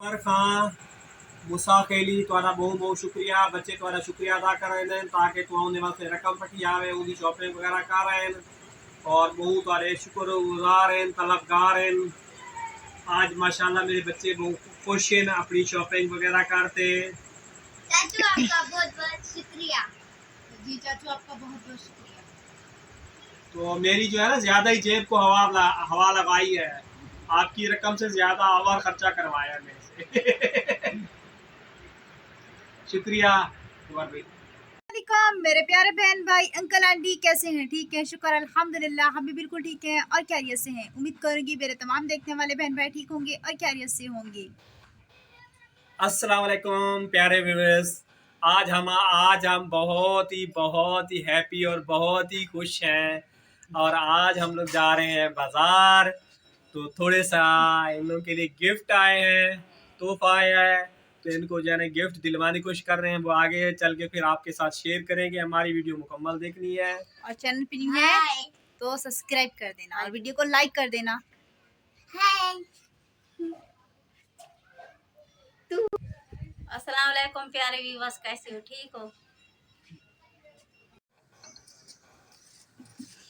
अतर खां मूसा खेली तुहाडा बहुत बहुत शुक्रिया। बच्चे तुहाडा शुक्रिया अदा कर रहे हैं ताकि तू उन्हें वास्ते रकम पटी आवे उनकी शॉपिंग वगैरह कर रहे हैं और बहुत तुहाडे शुक्रगुजार हैं तलबगार हैं। आज माशाल्लाह मेरे बच्चे बहुत खुश हैं अपनी शॉपिंग वगैरह करते। चाचू आपका बहुत बहुत शुक्रिया। जी चाचू आपका बहुत बहुत शुक्रिया। तो मेरी जो है ना ज्यादा ही जेब को हवा लगाई है, आपकी रकम से ज्यादा और खर्चा करवाया है मेरे से। शुक्रिया भाई। मेरे प्यारे बहन भाई अंकल आंटी कैसे हैं? ठीक है, शुक्र अल्हम्दुलिल्लाह, हम भी बिल्कुल ठीक हैं और खैरियत से हैं। उम्मीद करूंगी मेरे तमाम देखने वाले बहन भाई ठीक होंगे और खैरियत से होंगे। अस्सलाम वालेकुम प्यारे व्यूअर्स। आज हम बहुत ही हैप्पी और बहुत ही खुश हैं और आज हम लोग जा रहे हैं बाज़ार। तो थोड़े सा इन लोगों के लिए गिफ्ट आए हैं, तोहफा आया है, तो इनको जो है गिफ्ट दिलवाने की कोशिश कर रहे हैं। वो आगे चल के फिर आपके साथ शेयर करेंगे। हमारी वीडियो मुकम्मल देखनी है और चैनल पे न्यू है तो सब्सक्राइब कर देना और वीडियो को लाइक कर देना। अस्सलाम वालेकुम प्यारे व्यूअर्स, कैसे हो? ठीक हो?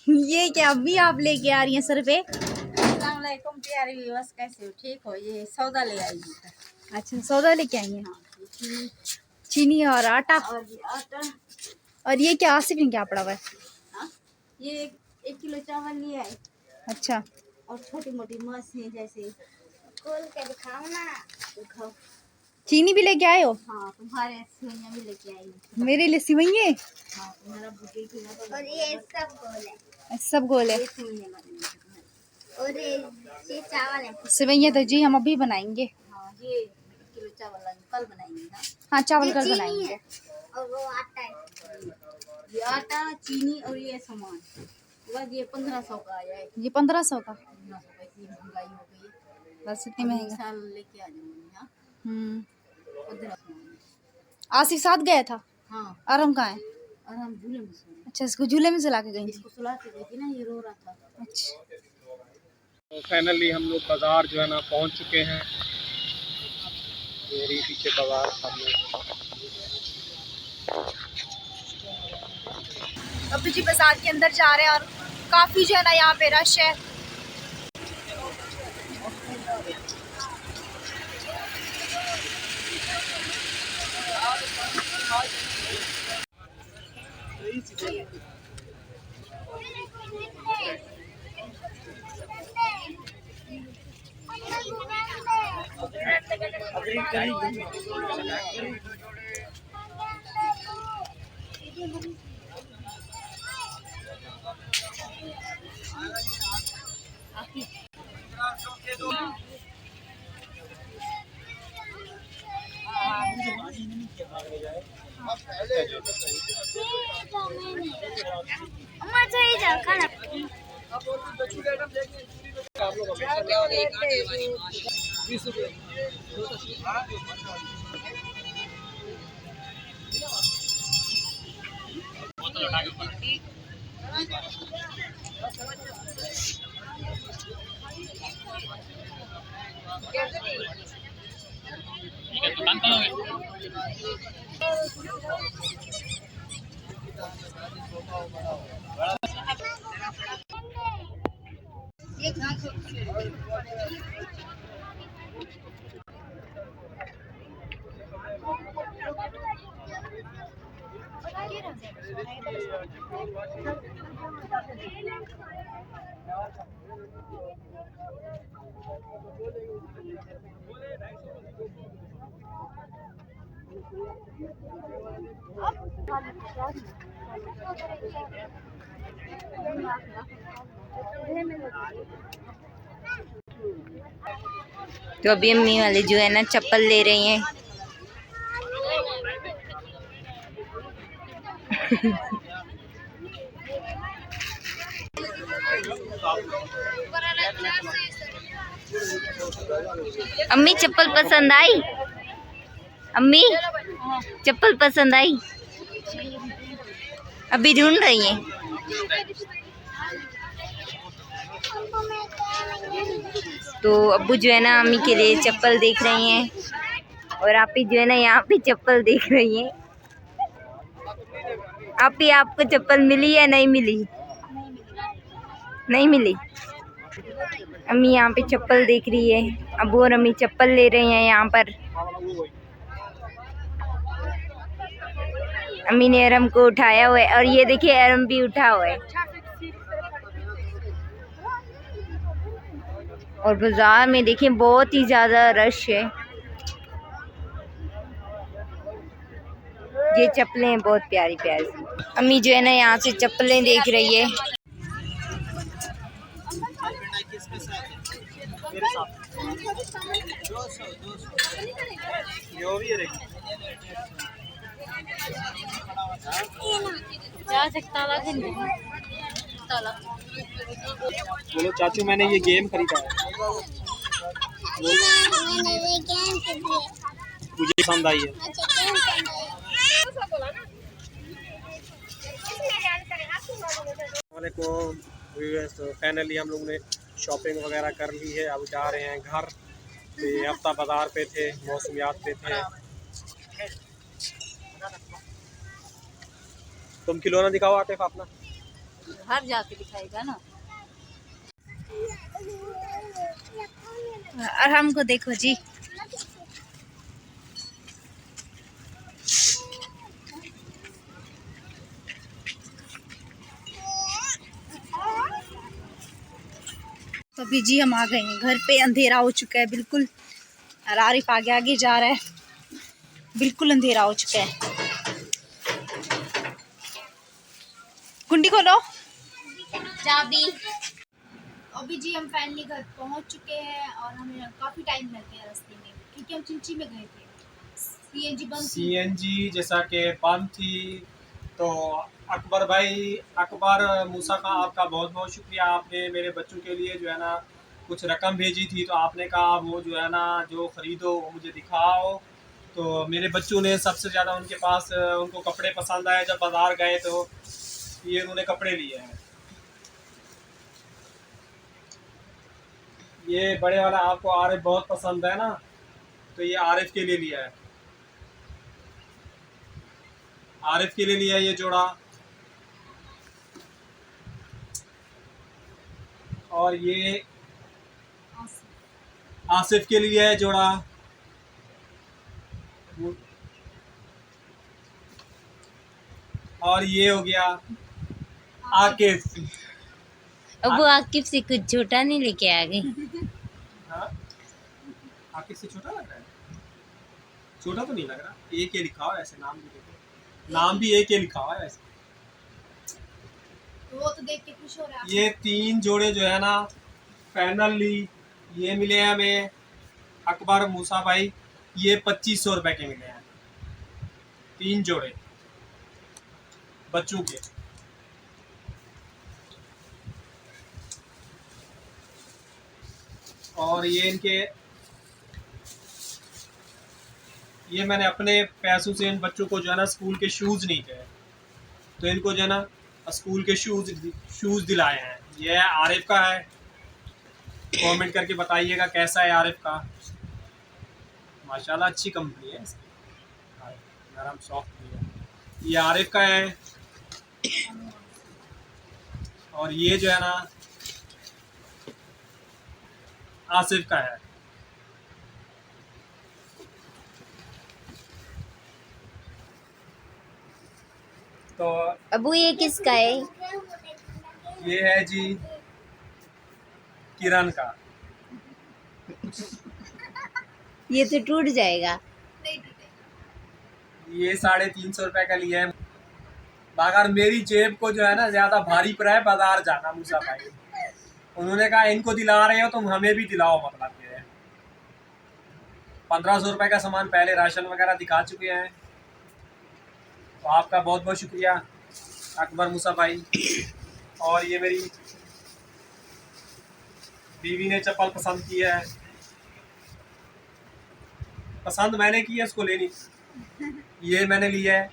ये क्या अभी आप लेके आ रही हैं सर पे? अस्सलाम वालेकुम प्यारे व्यूअर्स, कैसे हो? ठीक हो? ये सौदा ले आई हूँ। अच्छा, सौदा लेके आई हैं? हाँ, चीनी और आटा। और ये आटा। और ये क्या आसिफ ने क्या पड़ा हुआ है? हाँ, ये 1 किलो चावल लिए आए। अच्छा, और छोटी मोटी मछली जैसे खोल के दिखाओ ना। दिखाओ। चीनी भी लेके आए हो? हाँ, तुम्हारे सेवइयां भी लेके आई हूँ। मेरे लिए सिवैये? हाँ, तुम्हारा बुके की और ये सब गोल है। सब गोल है और ये चावल है। सिवैये तो जी हम अभी बनाएंगे। हाँ, ये 1 किलो चावल कल बनाएंगे ना। हाँ, चावल कल बनाएंगे। और वो आटा है, ये आटा चीनी और ये सामान बस ये 1500 का आया है। ये 1500 का? 1500 का, इतनी महंगाई हो गई है। बस इतनी महंगा। साल लेके आ जाऊंगी। हाँ, 1500। आसिफ साथ गया था? हाँ। और हम कहाँ हैं? और हम झूले में सोए। अच्छा, इसको झूले में सुला के गई थी? इसको सुला के गई थी ना, ये रो रहा था। अच्छा, तो फाइनली हम लोग बाज़ार जो है ना पहुंच चुके हैं। मेरी पीछे बाज़ार सामने। अभी जी बाजार के अंदर जा रहे हैं और काफी जो है ना यहाँ पे रश है। तो अभी अम्मी वाले जो है ना चप्पल ले रही हैं। अम्मी चप्पल पसंद आई? अम्मी चप्पल पसंद आई? अभी ढूंढ रही हैं। तो अब्बू जो है ना अम्मी के लिए चप्पल देख रही हैं और आप ही जो है ना यहाँ पे चप्पल देख रही हैं। आप ही आपको चप्पल मिली या नहीं मिली? नहीं मिली। अम्मी यहाँ पे चप्पल देख रही है, अब्बू और अम्मी चप्पल ले रहे हैं यहाँ पर। अम्मी ने अरम को उठाया हुआ है और ये देखिए अरम भी उठा हुआ है। और बाजार में देखिए बहुत ही ज्यादा रश है। ये चप्पलें हैं बहुत प्यारी प्यारी। अम्मी जो है ना यहाँ से चप्पलें देख रही है। बोलो चाचू मैंने ये गेम खरीदा है, मुझे पसंद आई है। वालेकुम व्यूअर्स, तो फाइनली हम लोग ने शॉपिंग वगैरह कर ली है, अब जा रहे हैं घर। तो ये हफ्ता बाजार पे थे, मौसमियात पे थे। तुम खिलौना दिखाओ आतिफ अपना। घर जाके दिखाएगा ना। और हमको देखो जी, तो अभी जी हम आ गए हैं घर पे। अंधेरा हो चुका है बिल्कुल, और आरिफ आगे आगे जा रहा है। बिल्कुल अंधेरा हो चुका है। कुंडी खोलो, चाबी। अभी जी हम फाइनली घर पहुंच चुके हैं और हमें काफ़ी टाइम लग गया रास्ते में, क्योंकि हम चिंची में गए थे। सीएनजी बंद थी। सीएनजी जैसा कि बंद थी। तो अकबर भाई, अकबर मूसा का आपका बहुत बहुत शुक्रिया। आपने मेरे बच्चों के लिए जो है ना कुछ रकम भेजी थी, तो आपने कहा वो जो है ना जो ख़रीदो वो मुझे दिखाओ। तो मेरे बच्चों ने सबसे ज़्यादा उनके पास उनको कपड़े पसंद आए। जब बाज़ार गए तो ये उन्होंने कपड़े लिए हैं। ये बड़े वाला आपको आरिफ बहुत पसंद है ना, तो ये आरिफ के लिए लिया है। आरिफ के लिए लिया है ये जोड़ा। और ये आसिफ के लिए है जोड़ा। और ये हो गया आकिफ। अब वो आकिफ से कुछ छोटा नहीं लेके आ गई। हाँ? आकिफ से छोटा लग रहा है? छोटा तो नहीं लग रहा। एक ये लिखा हुआ है ऐसे, नाम भी देखो, नाम भी एक ये लिखा हुआ है ऐसे। वो तो देख के खुश हो रहा है। ये 3 जोड़े जो है ना फाइनली ये मिले हैं हमें, अकबर मूसा भाई। ये 2500 रुपए के मिले हैं 3 जोड़े बच्चों के। और ये इनके, ये मैंने अपने पैसों से इन बच्चों को जो है ना स्कूल के शूज़ नहीं थे, तो इनको जो है ना स्कूल के शूज़ दिलाए हैं। ये आरिफ का है। कमेंट करके बताइएगा कैसा है आरिफ का। माशाल्लाह अच्छी कंपनी है इसकी, नरम सॉफ्ट भी है। ये आरिफ का है। और ये जो है ना आसिफ का है। तो अबू ये किसका है? ये है जी किरण का। ये तो टूट जाएगा। ये 350 रुपए का लिया है। मगर मेरी जेब को जो है ना ज्यादा भारी पड़ा है बाजार जाना मूसा भाई। उन्होंने कहा इनको दिला रहे हो तुम हमें भी दिलाओ, मतलब ये 1500 रुपए का सामान पहले राशन वगैरह दिखा चुके हैं। तो आपका बहुत बहुत शुक्रिया अकबर मूसा भाई। और ये मेरी बीवी ने चप्पल पसंद की है। पसंद मैंने की है, इसको लेनी। ये मैंने ली है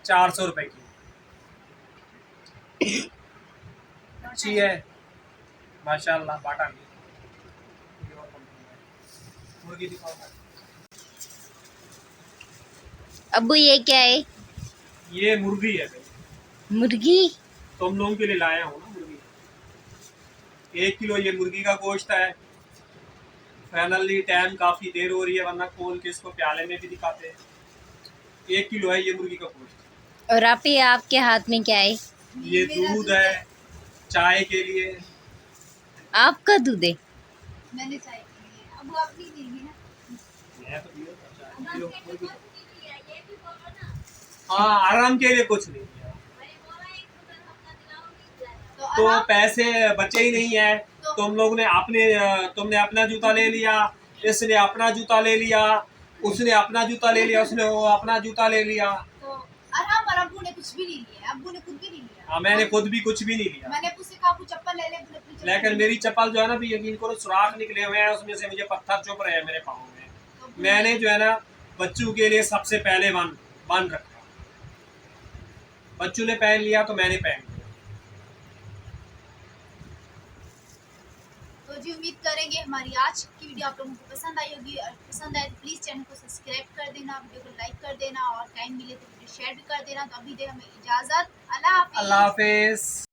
400 रुपए की। अच्छी है माशाल्लाह, बाटा नहीं। मुर्गी दिखाओ। अब्बू ये क्या है? ये मुर्गी है भाई, मुर्गी? तुम लोगों के लिए लाया हूँ ना मुर्गी। 1 किलो ये मुर्गी का गोश्त है। फाइनली टाइम काफी देर हो रही है, वरना खोल के इसको प्याले में भी दिखाते हैं। 1 किलो है ये मुर्गी का गोश्त। और आपी आपके हाथ में क्या है? ये दूध है चाय के लिए। आपका दूध है? मैंने चाय पी ली है, अब आप नहीं लेंगे ना? मैं तो पियो चाय, पियो, कोई भी। हाँ, आराम के लिए कुछ नहीं है। तो आराम- पैसे बचे ही नहीं है। तुमने अपना जूता ले लिया, इसने अपना जूता ले लिया, उसने अपना जूता ले लिया, उसने वो अपना जूता ले लिया। तो आराम और अब्बू ने कुछ भी नहीं लिया, अब्बू ने खुद भी नहीं लिया। हाँ, मैंने खुद भी कुछ भी नहीं लिया। मैंने अब्बू से कहा अब्बू चप्पल ले ले, अब्बू ने अपनी चप्पल लेकिन ले ली। मेरी चप्पल जो है ना भी, यकीन करो, सुराख निकले हुए हैं उसमें से, मुझे पत्थर चुभ रहे हैं मेरे पाँव में। मैंने जो है ना बच्चों के लिए सबसे पहले बन रखा। बच्चों ने पहन लिया तो मैंने पहन लिया। तो जी उम्मीद करेंगे हमारी आज की वीडियो आप लोगों को पसंद आई होगी, और पसंद आए तो प्लीज़ चैनल को सब्सक्राइब कर देना, वीडियो को लाइक कर देना, और टाइम मिले तो वीडियो शेयर भी कर देना। तो अभी दे हमें इजाज़त। अल्लाह हाफिज़। अल्लाह हाफिज।